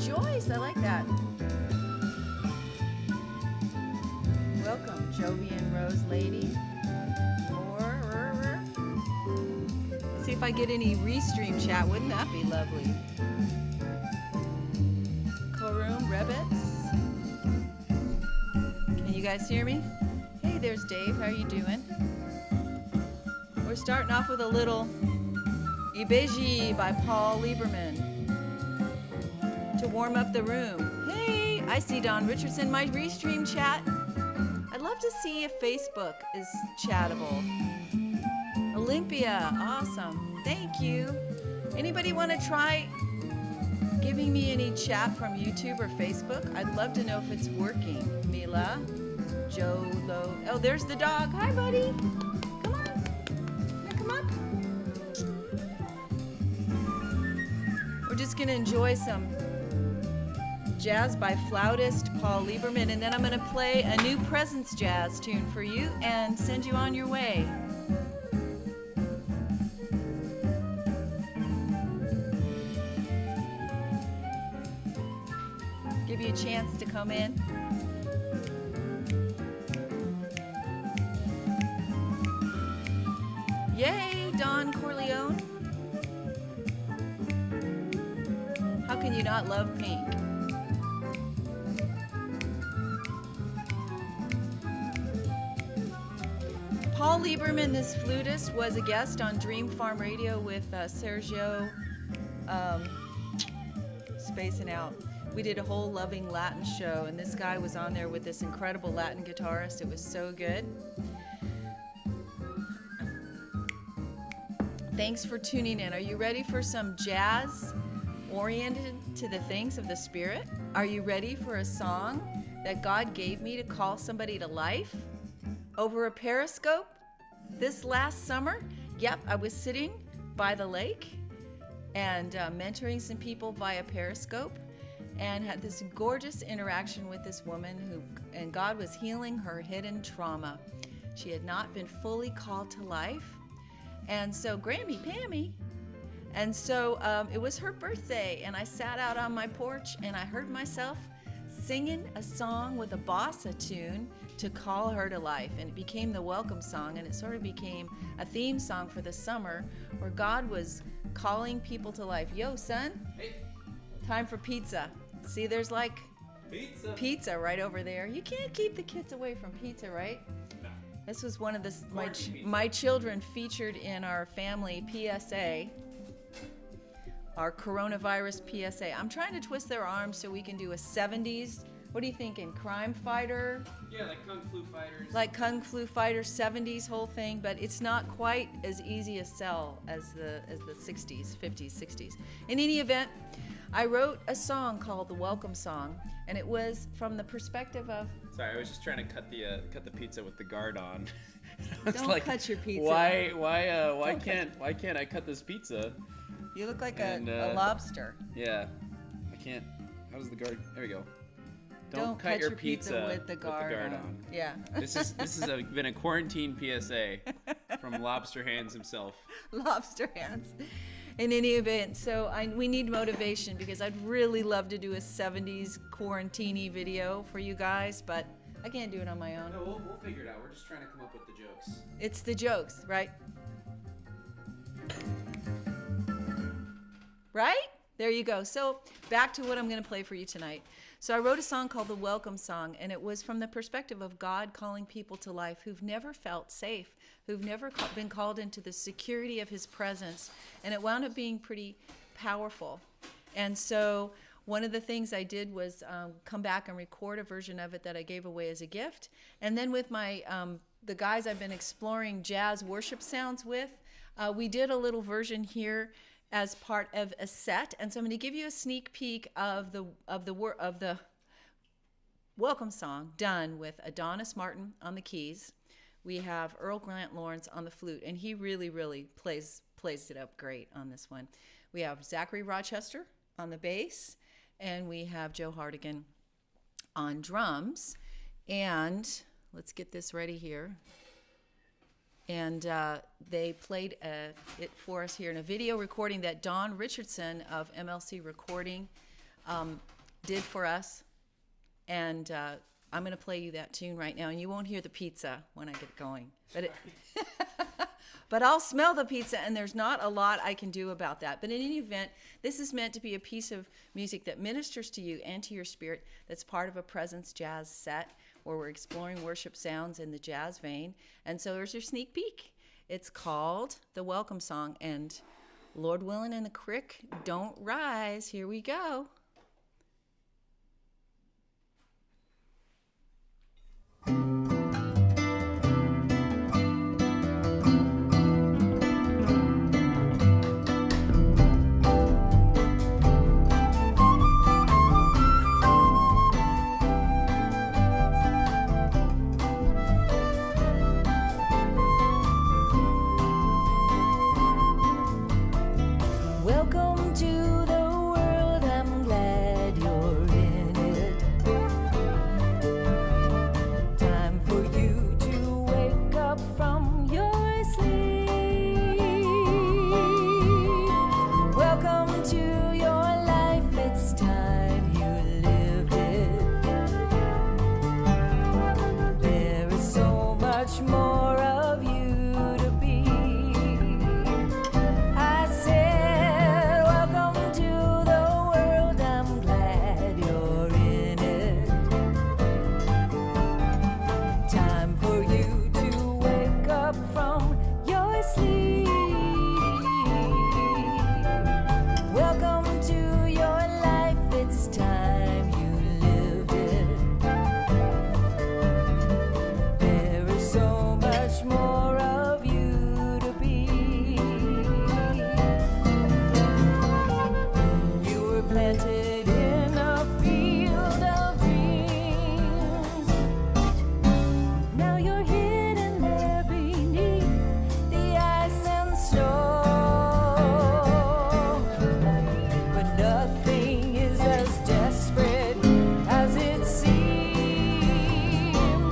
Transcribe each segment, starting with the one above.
Rejoice. I like that. Welcome, Jovi and Rose Lady. Let's see if I get any restream chat. Wouldn't that be lovely? Karoom Rebbits. Can you guys hear me? Hey, there's Dave. How are you doing? We're starting off with a little Ibeji by Paul Lieberman to warm up the room. Hey, I see Don Richardson, my restream chat. I'd love to see if Facebook is chattable. Olympia, awesome. Thank you. Anybody want to try giving me any chat from YouTube or Facebook? I'd love to know if it's working. Mila, Joe Lo. Oh, there's the dog. Hi, buddy. Come on. Here, come up. We're just going to enjoy some jazz by flautist Paul Lieberman, and then I'm going to play a new Presence jazz tune for you and send you on your way. Give you a chance to come in. Yay, Don Corleone. How can you not love Pink? Paul Lieberman, this flutist, was a guest on Dream Farm Radio with Sergio spacing out. We did a whole Loving Latin show, and this guy was on there with this incredible Latin guitarist. It was so good. Thanks for tuning in. Are you ready for some jazz oriented to the things of the Spirit? Are you ready for a song that God gave me to call somebody to life over a periscope this last summer? Yep, I was sitting by the lake and mentoring some people via periscope, and had this gorgeous interaction with this woman and God was healing her hidden trauma. She had not been fully called to life. And so Grammy Pammy. And so it was her birthday, and I sat out on my porch and I heard myself singing a song with a bossa tune to call her to life. And it became the welcome song, and it sort of became a theme song for the summer where God was calling people to life. Yo, son. Hey. Time for pizza. See, there's like pizza right over there. You can't keep the kids away from pizza, right? No. This was one of my children featured in our family PSA, our coronavirus PSA. I'm trying to twist their arms so we can do a 70s, what are you thinking, crime fighter? Yeah, like Kung Fu Fighters. Like Kung Fu Fighter 70s whole thing, but it's not quite as easy a sell as the 60s, 50s, 60s. In any event, I wrote a song called The Welcome Song, and it was from the perspective of... Sorry, I was just trying to cut the pizza with the guard on. Don't cut your pizza. Why can't I cut this pizza? You look like a lobster. Yeah, I can't. How does the guard? There we go. Don't cut your pizza with the guard on. Yeah. This has been a quarantine PSA from Lobster Hands himself. Lobster Hands. In any event, so we need motivation because I'd really love to do a 70s quarantine-y video for you guys, but I can't do it on my own. No, we'll figure it out. We're just trying to come up with the jokes. It's the jokes, right? Right? There you go. So back to what I'm going to play for you tonight. So I wrote a song called The Welcome Song, and it was from the perspective of God calling people to life who've never felt safe, who've never been called into the security of his presence, and it wound up being pretty powerful. And so one of the things I did was come back and record a version of it that I gave away as a gift. And then with my the guys I've been exploring jazz worship sounds with, we did a little version here as part of a set, and so I'm going to give you a sneak peek of the welcome song done with Adonis Martin on the keys. We have Earl Grant Lawrence on the flute, and he really plays it up great on this one. We have Zachary Rochester on the bass, and we have Joe Hardigan on drums. And let's get this ready here. And they played it for us here in a video recording that Don Richardson of MLC Recording did for us. And I'm going to play you that tune right now. And you won't hear the pizza when I get going. But I'll smell the pizza, and there's not a lot I can do about that. But in any event, this is meant to be a piece of music that ministers to you and to your spirit, that's part of a Presence Jazz set where we're exploring worship sounds in the jazz vein. And so there's your sneak peek. It's called The Welcome Song, and Lord willing and the creek don't rise. Here we go. Welcome to the world, I'm glad you're in it. Time for you to wake up from your sleep. Welcome to your life, it's time you lived it. There is so much more of you to be. I said, welcome to the world, I'm glad you're in it. Time for you to wake up from your sleep. Welcome to your life, it's time you lived it. There is so much more of you to be. You were planted in a field of dreams. Now you're hidden there beneath the ice and snow. But nothing is as desperate as it seems.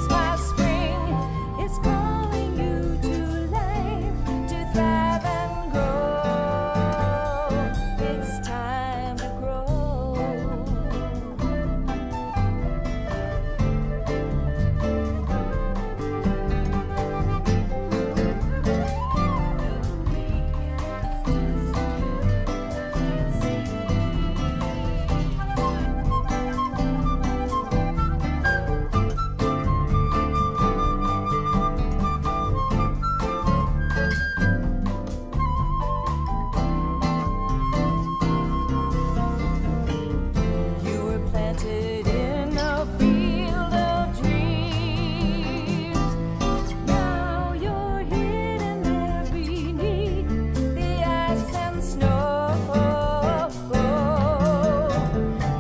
My spring is calling you to life, to thrive and grow. It's time to grow. You were planted in a field of dreams. Now you're hidden there beneath the ice and snow.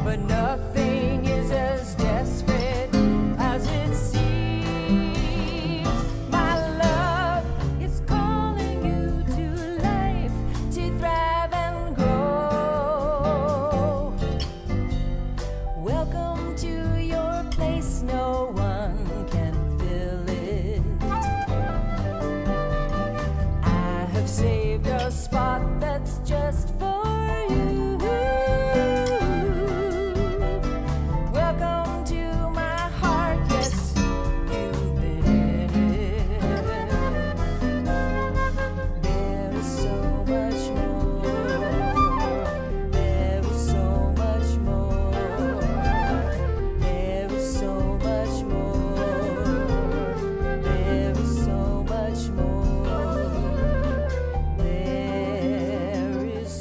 But nothing is as desperate as it seems. My love is calling you to life, to thrive and grow. Welcome to your place, no one can fill it. I have saved a spot that's just for you. Welcome to my heart, yes, you've been in it. There is so much more. There is so much more. There is so much more. There is so much more. There is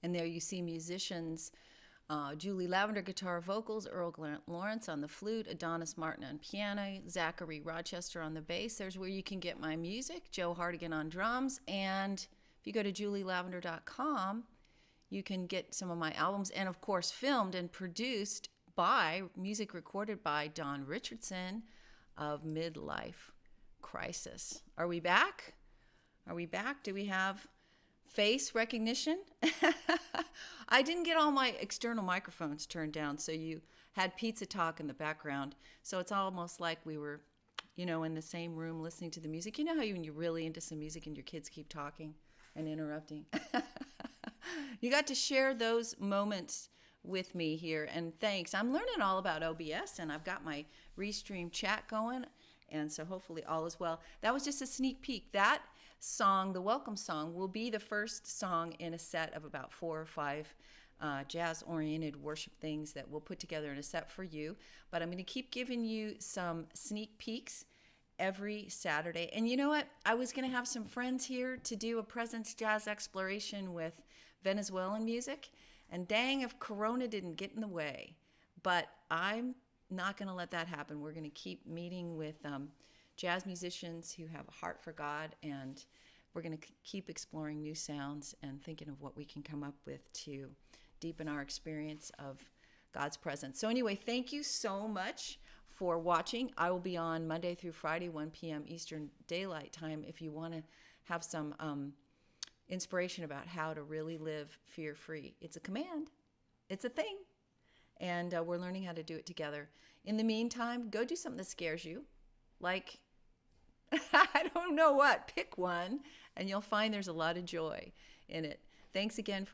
And there you see musicians, Julie Lavender guitar vocals, Earl Grant Lawrence on the flute, Adonis Martin on piano, Zachary Rochester on the bass. There's where you can get my music, Joe Hardigan on drums. And if you go to julielavender.com, you can get some of my albums, and of course filmed and produced by, music recorded by Don Richardson of Midlife Crisis. Are we back? Are we back? Do we have face recognition? I didn't get all my external microphones turned down, so you had pizza talk in the background. So it's almost like we were, in the same room listening to the music. You know how when you're really into some music and your kids keep talking and interrupting? You got to share those moments with me here, and thanks. I'm learning all about OBS, and I've got my Restream chat going, and so hopefully all is well. That was just a sneak peek. That song, the welcome song, will be the first song in a set of about 4 or 5 jazz-oriented worship things that we'll put together in a set for you. But I'm going to keep giving you some sneak peeks every Saturday. And you know what? I was going to have some friends here to do a Presence Jazz exploration with Venezuelan music. And dang if Corona didn't get in the way. But I'm not going to let that happen. We're going to keep meeting with jazz musicians who have a heart for God, and we're going to keep exploring new sounds and thinking of what we can come up with to deepen our experience of God's presence. So anyway, thank you so much for watching. I will be on Monday through Friday, 1 p.m. Eastern Daylight Time, if you want to have some inspiration about how to really live fear-free. It's a command. It's a thing. And we're learning how to do it together. In the meantime, go do something that scares you. Like, I don't know what. Pick one, and you'll find there's a lot of joy in it. Thanks again for